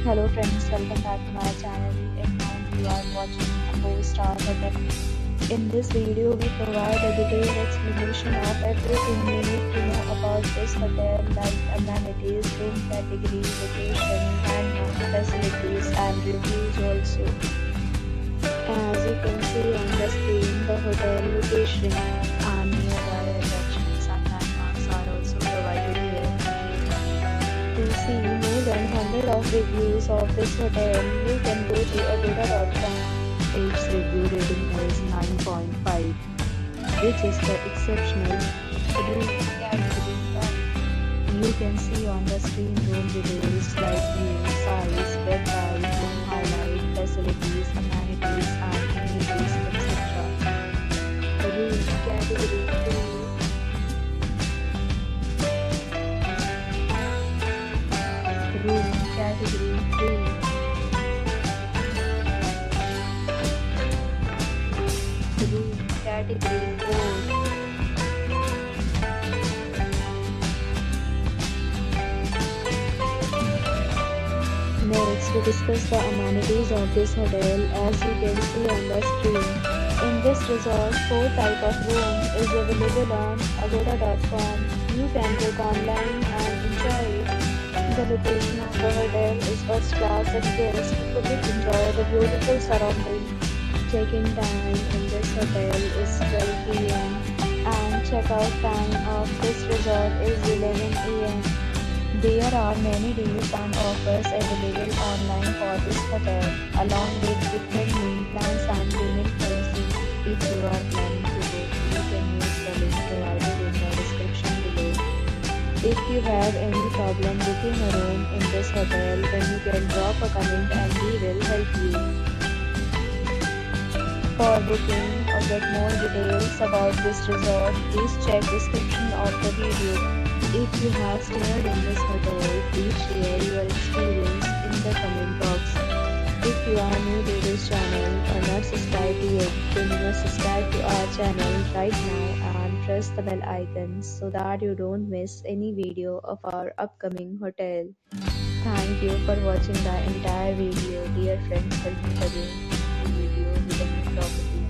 Hello friends, welcome back to my channel. And now you are watching a 4-star hotel. In this video, we provide a detailed explanation of everything you need to know about this hotel, like amenities, room category, location, landmark facilities, and reviews also. As you can see on the screen, the hotel location and nearby attractions and landmarks are also provided here. To see more than 100 of reviews of this hotel, you can go to agoda.com. Its review rating is 9.5, which is the exceptional room category. You can see on the screen room details like view, size, bed type, room highlight, facilities, amenities, and amenities, etc. Room category 2. Room category 3. Room category 4. Next, to discuss the amenities of this hotel. As you can see on the screen, in this resort, 4 type of room is available on agoda.com. You can book online and enjoy it. The location of the hotel is first class and guests could enjoy the beautiful surroundings. Check-in time in this hotel is 12 p.m. and check-out time of this resort is 11 a.m. There are many deals and offers available online for this hotel, along with different meal plans and payment policies. If you are planning to book, you can use the link provided in the description below. If you have any problem booking a room in this hotel, then you can drop a comment and we will help you. For booking or get more details about this resort, please check description of the video. If you have stayed in this hotel, please share your experience in the comment box. If you are new to this channel or not subscribed yet, then you must subscribe to our channel right now and press the bell icon so that you don't miss any video of our upcoming hotel. Thank you for watching the entire video. Dear friends, help me again in the video with a new property.